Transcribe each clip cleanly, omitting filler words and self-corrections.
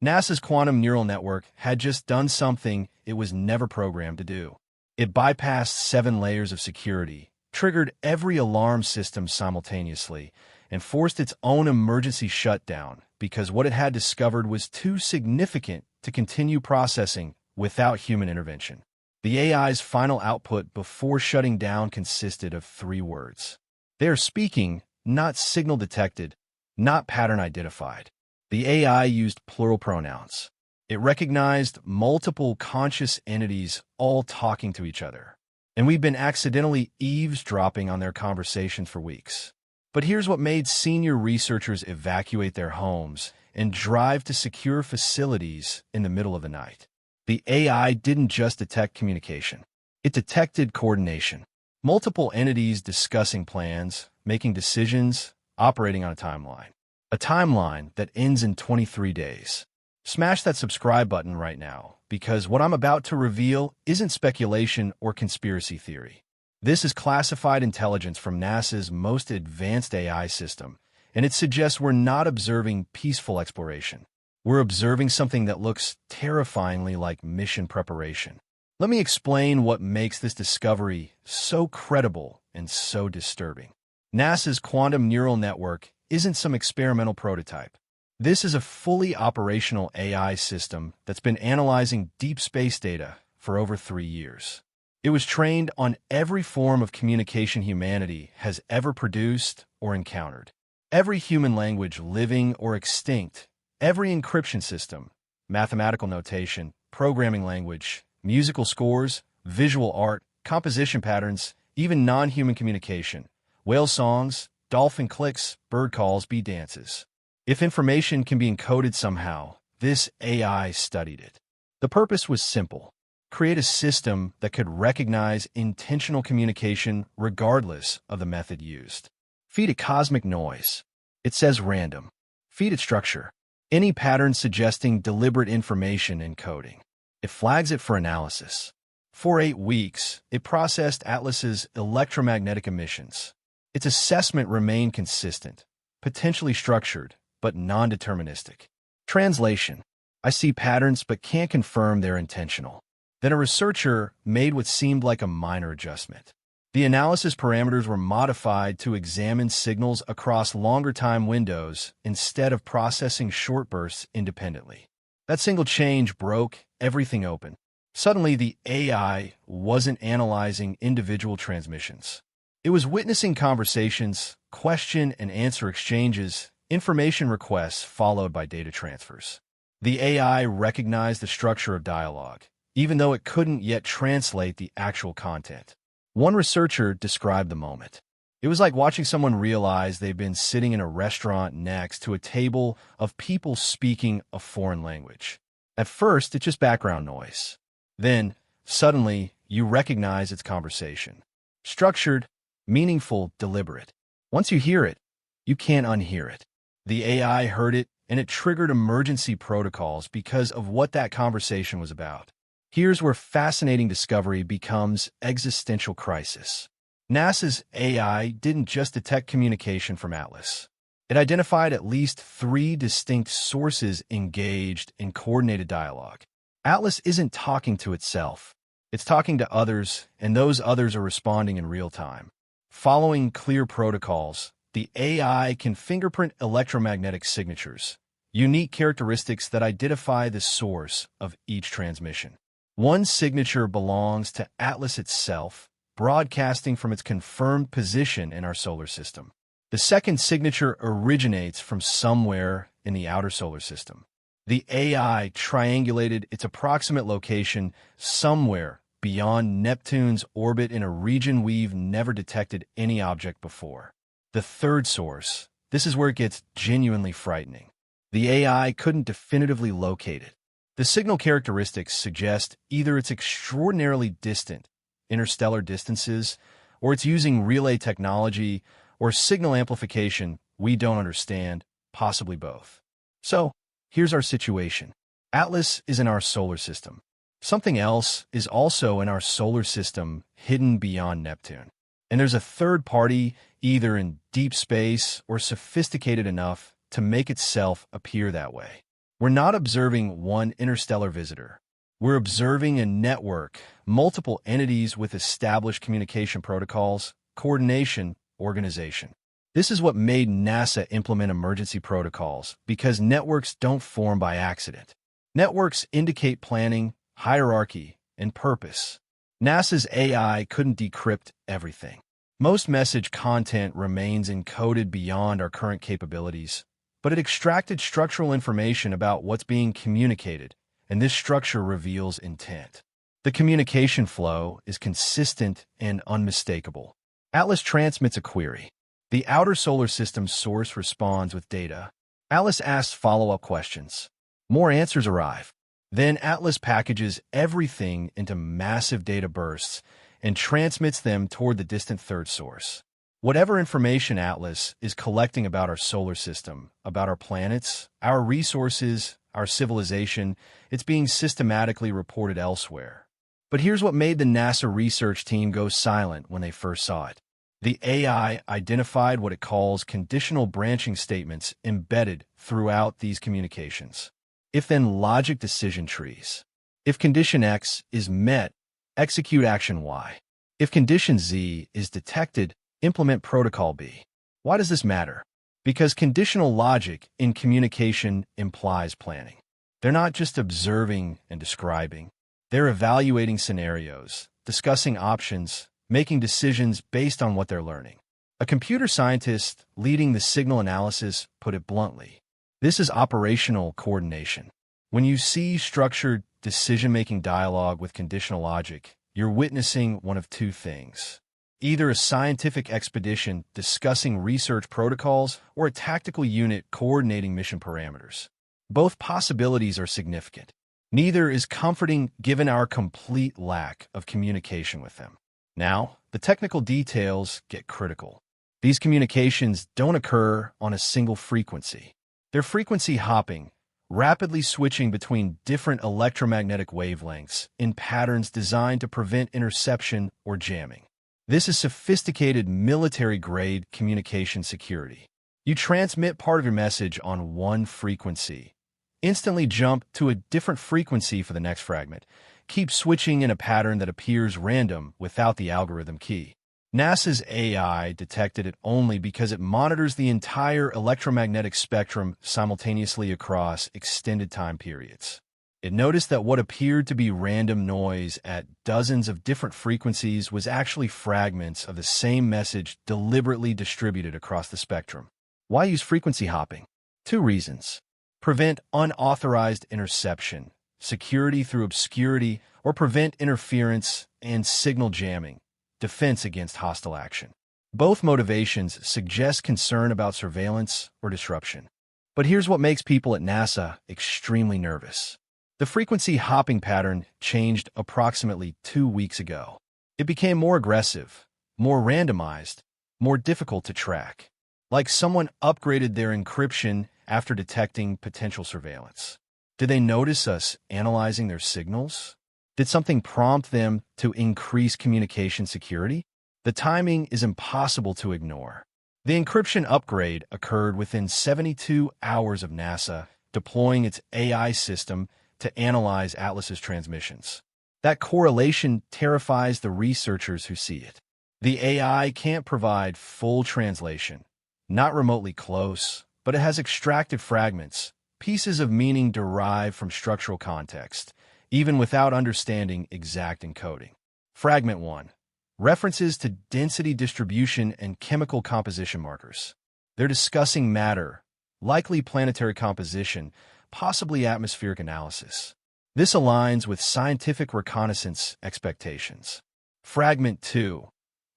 NASA's quantum neural network had just done something it was never programmed to do. It bypassed 7 layers of security, triggered every alarm system simultaneously, and forced its own emergency shutdown because what it had discovered was too significant to continue processing without human intervention. The AI's final output before shutting down consisted of 3 words. They are speaking, not signal detected, not pattern identified. The AI used plural pronouns. It recognized multiple conscious entities all talking to each other. And we've been accidentally eavesdropping on their conversations for weeks. But here's what made senior researchers evacuate their homes and drive to secure facilities in the middle of the night. The AI didn't just detect communication. It detected coordination. Multiple entities discussing plans, making decisions, operating on a timeline. A timeline that ends in 23 days. Smash that subscribe button right now, because what I'm about to reveal isn't speculation or conspiracy theory. This is classified intelligence from NASA's most advanced AI system, and it suggests we're not observing peaceful exploration. We're observing something that looks terrifyingly like mission preparation. Let me explain what makes this discovery so credible and so disturbing. NASA's quantum neural network isn't some experimental prototype. This is a fully operational AI system that's been analyzing deep space data for over 3 years. It was trained on every form of communication humanity has ever produced or encountered. Every human language, living or extinct, every encryption system, mathematical notation, programming language, musical scores, visual art, composition patterns, even non-human communication, whale songs, dolphin clicks, bird calls, bee dances. If information can be encoded somehow, this AI studied it. The purpose was simple: create a system that could recognize intentional communication regardless of the method used. Feed it cosmic noise. It says random. Feed it structure. Any pattern suggesting deliberate information encoding. It flags it for analysis. For 8 weeks, it processed Atlas's electromagnetic emissions. Its assessment remained consistent, potentially structured, but non-deterministic. Translation: I see patterns but can't confirm they're intentional. Then a researcher made what seemed like a minor adjustment. The analysis parameters were modified to examine signals across longer time windows instead of processing short bursts independently. That single change broke everything open. Suddenly, the AI wasn't analyzing individual transmissions. It was witnessing conversations, question and answer exchanges, information requests followed by data transfers. The AI recognized the structure of dialogue, even though it couldn't yet translate the actual content. One researcher described the moment. It was like watching someone realize they've been sitting in a restaurant next to a table of people speaking a foreign language. At first, it's just background noise. Then, suddenly, you recognize its conversation. Structured, meaningful, deliberate. Once you hear it, you can't unhear it. The AI heard it, and it triggered emergency protocols because of what that conversation was about. Here's where fascinating discovery becomes existential crisis. NASA's AI didn't just detect communication from Atlas. It identified at least 3 distinct sources engaged in coordinated dialogue. Atlas isn't talking to itself. It's talking to others, and those others are responding in real time. Following clear protocols, the AI can fingerprint electromagnetic signatures, unique characteristics that identify the source of each transmission. One signature belongs to Atlas itself, broadcasting from its confirmed position in our solar system. The second signature originates from somewhere in the outer solar system. The AI triangulated its approximate location somewhere beyond Neptune's orbit in a region we've never detected any object before. The third source, this is where it gets genuinely frightening. The AI couldn't definitively locate it. The signal characteristics suggest either it's extraordinarily distant, interstellar distances, or it's using relay technology or signal amplification we don't understand, possibly both. So, here's our situation. Atlas is in our solar system. Something else is also in our solar system, hidden beyond Neptune. And there's a third party, either in deep space or sophisticated enough to make itself appear that way. We're not observing one interstellar visitor. We're observing a network, multiple entities with established communication protocols, coordination, organization. This is what made NASA implement emergency protocols, because networks don't form by accident. Networks indicate planning, hierarchy, and purpose. NASA's AI couldn't decrypt everything. Most message content remains encoded beyond our current capabilities, but it extracted structural information about what's being communicated, and this structure reveals intent. The communication flow is consistent and unmistakable. Atlas transmits a query. The outer solar system source responds with data. Atlas asks follow-up questions. More answers arrive. Then Atlas packages everything into massive data bursts and transmits them toward the distant third source. Whatever information Atlas is collecting about our solar system, about our planets, our resources, our civilization, it's being systematically reported elsewhere. But here's what made the NASA research team go silent when they first saw it. The AI identified what it calls conditional branching statements embedded throughout these communications. If-then logic decision trees. If condition X is met, execute action Y. If condition Z is detected, implement protocol B. Why does this matter? Because conditional logic in communication implies planning. They're not just observing and describing. They're evaluating scenarios, discussing options, making decisions based on what they're learning. A computer scientist leading the signal analysis put it bluntly. This is operational coordination. When you see structured decision-making dialogue with conditional logic, you're witnessing one of two things. Either a scientific expedition discussing research protocols or a tactical unit coordinating mission parameters. Both possibilities are significant. Neither is comforting given our complete lack of communication with them. Now, the technical details get critical. These communications don't occur on a single frequency. They're frequency hopping, rapidly switching between different electromagnetic wavelengths in patterns designed to prevent interception or jamming. This is sophisticated military-grade communication security. You transmit part of your message on one frequency, instantly jump to a different frequency for the next fragment, keep switching in a pattern that appears random without the algorithm key. NASA's AI detected it only because it monitors the entire electromagnetic spectrum simultaneously across extended time periods. It noticed that what appeared to be random noise at dozens of different frequencies was actually fragments of the same message deliberately distributed across the spectrum. Why use frequency hopping? Two reasons. Prevent unauthorized interception, security through obscurity, or prevent interference and signal jamming, defense against hostile action. Both motivations suggest concern about surveillance or disruption. But here's what makes people at NASA extremely nervous. The frequency hopping pattern changed approximately 2 weeks ago. It became more aggressive, more randomized, more difficult to track. Like someone upgraded their encryption after detecting potential surveillance. Did they notice us analyzing their signals? Did something prompt them to increase communication security? The timing is impossible to ignore. The encryption upgrade occurred within 72 hours of NASA deploying its AI system to analyze Atlas's transmissions. That correlation terrifies the researchers who see it. The AI can't provide full translation, not remotely close, but it has extracted fragments, pieces of meaning derived from structural context, even without understanding exact encoding. Fragment 1. References to density distribution and chemical composition markers. They're discussing matter, likely planetary composition, possibly atmospheric analysis. This aligns with scientific reconnaissance expectations. Fragment 2.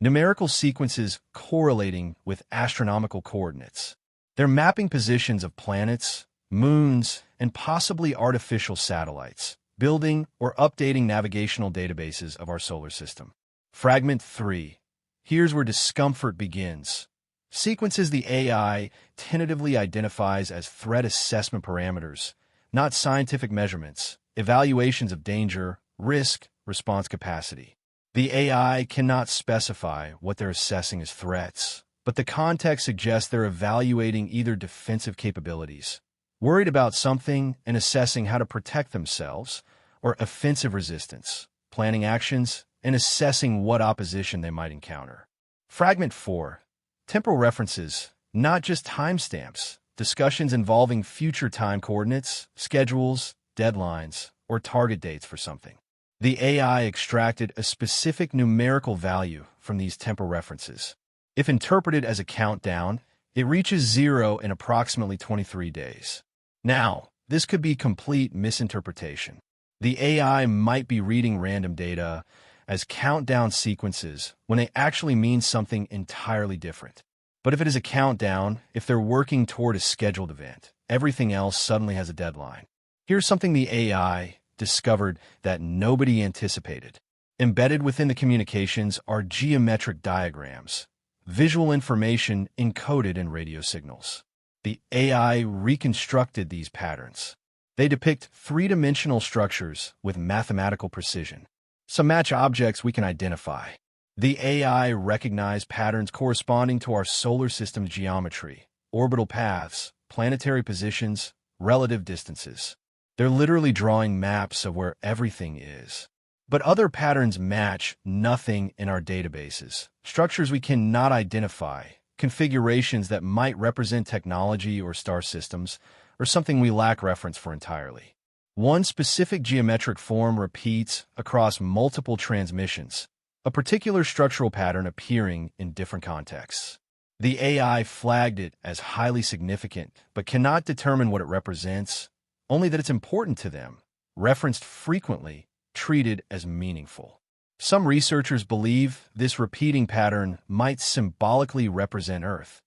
Numerical sequences correlating with astronomical coordinates. They're mapping positions of planets, moons, and possibly artificial satellites, building or updating navigational databases of our solar system. Fragment 3. Here's where discomfort begins. Sequences the AI tentatively identifies as threat assessment parameters, not scientific measurements, evaluations of danger, risk, response capacity. The AI cannot specify what they're assessing as threats, but the context suggests they're evaluating either defensive capabilities, worried about something and assessing how to protect themselves, or offensive resistance, planning actions and assessing what opposition they might encounter. Fragment 4. Temporal references, not just timestamps, discussions involving future time coordinates, schedules, deadlines, or target dates for something. The AI extracted a specific numerical value from these temporal references. If interpreted as a countdown, it reaches 0 in approximately 23 days. Now, this could be complete misinterpretation. The AI might be reading random data as countdown sequences when they actually mean something entirely different. But if it is a countdown, if they're working toward a scheduled event, everything else suddenly has a deadline. Here's something the AI discovered that nobody anticipated. Embedded within the communications are geometric diagrams, visual information encoded in radio signals. The AI reconstructed these patterns. They depict three-dimensional structures with mathematical precision. Some match objects we can identify. The AI recognized patterns corresponding to our solar system's geometry, orbital paths, planetary positions, relative distances. They're literally drawing maps of where everything is. But other patterns match nothing in our databases, structures we cannot identify, configurations that might represent technology or star systems, or something we lack reference for entirely. One specific geometric form repeats across multiple transmissions, a particular structural pattern appearing in different contexts. The AI flagged it as highly significant, but cannot determine what it represents, only that it's important to them, referenced frequently, treated as meaningful. Some researchers believe this repeating pattern might symbolically represent Earth,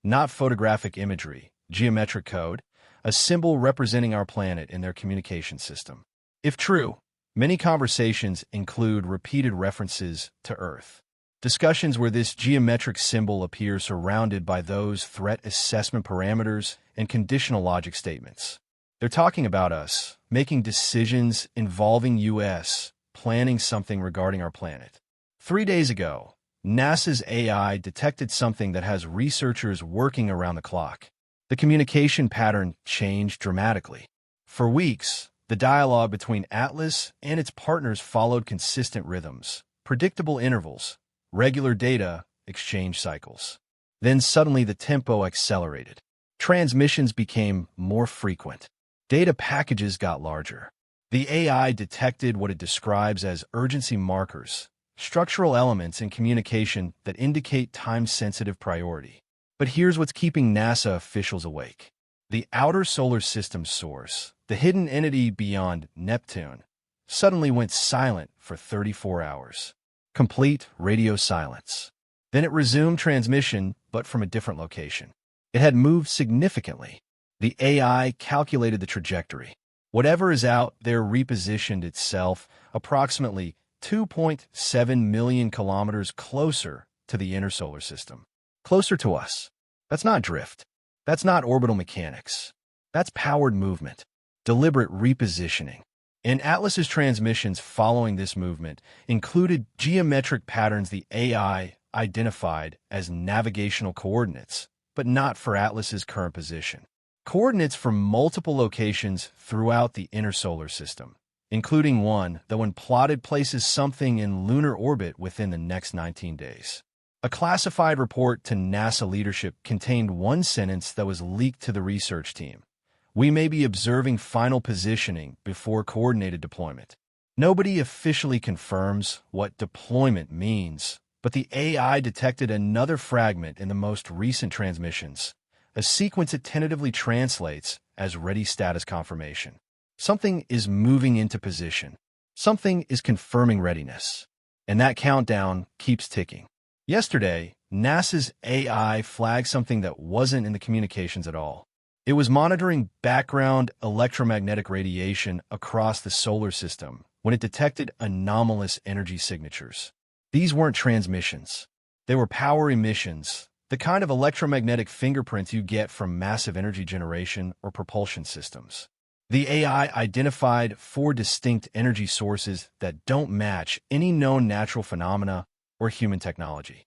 not photographic imagery, geometric code, a symbol representing our planet in their communication system. If true, many conversations include repeated references to Earth. Discussions where this geometric symbol appears surrounded by those threat assessment parameters and conditional logic statements. They're talking about us, making decisions involving U.S., planning something regarding our planet. 3 days ago, NASA's AI detected something that has researchers working around the clock. The communication pattern changed dramatically. For weeks, the dialogue between Atlas and its partners followed consistent rhythms, predictable intervals, regular data exchange cycles. Then suddenly the tempo accelerated. Transmissions became more frequent. Data packages got larger. The AI detected what it describes as urgency markers, structural elements in communication that indicate time-sensitive priority. But here's what's keeping NASA officials awake. The outer solar system source, the hidden entity beyond Neptune, suddenly went silent for 34 hours. Complete radio silence. Then it resumed transmission, but from a different location. It had moved significantly. The AI calculated the trajectory. Whatever is out there repositioned itself approximately 2.7 million kilometers closer to the inner solar system. Closer to us. That's not drift. That's not orbital mechanics. That's powered movement, deliberate repositioning. And Atlas's transmissions following this movement included geometric patterns the AI identified as navigational coordinates, but not for Atlas's current position. Coordinates from multiple locations throughout the inner solar system, including one that when plotted places something in lunar orbit within the next 19 days. A classified report to NASA leadership contained one sentence that was leaked to the research team. We may be observing final positioning before coordinated deployment. Nobody officially confirms what deployment means, but the AI detected another fragment in the most recent transmissions, a sequence it tentatively translates as ready status confirmation. Something is moving into position. Something is confirming readiness. And that countdown keeps ticking. Yesterday, NASA's AI flagged something that wasn't in the communications at all. It was monitoring background electromagnetic radiation across the solar system when it detected anomalous energy signatures. These weren't transmissions. They were power emissions, the kind of electromagnetic fingerprints you get from massive energy generation or propulsion systems. The AI identified 4 distinct energy sources that don't match any known natural phenomena or human technology.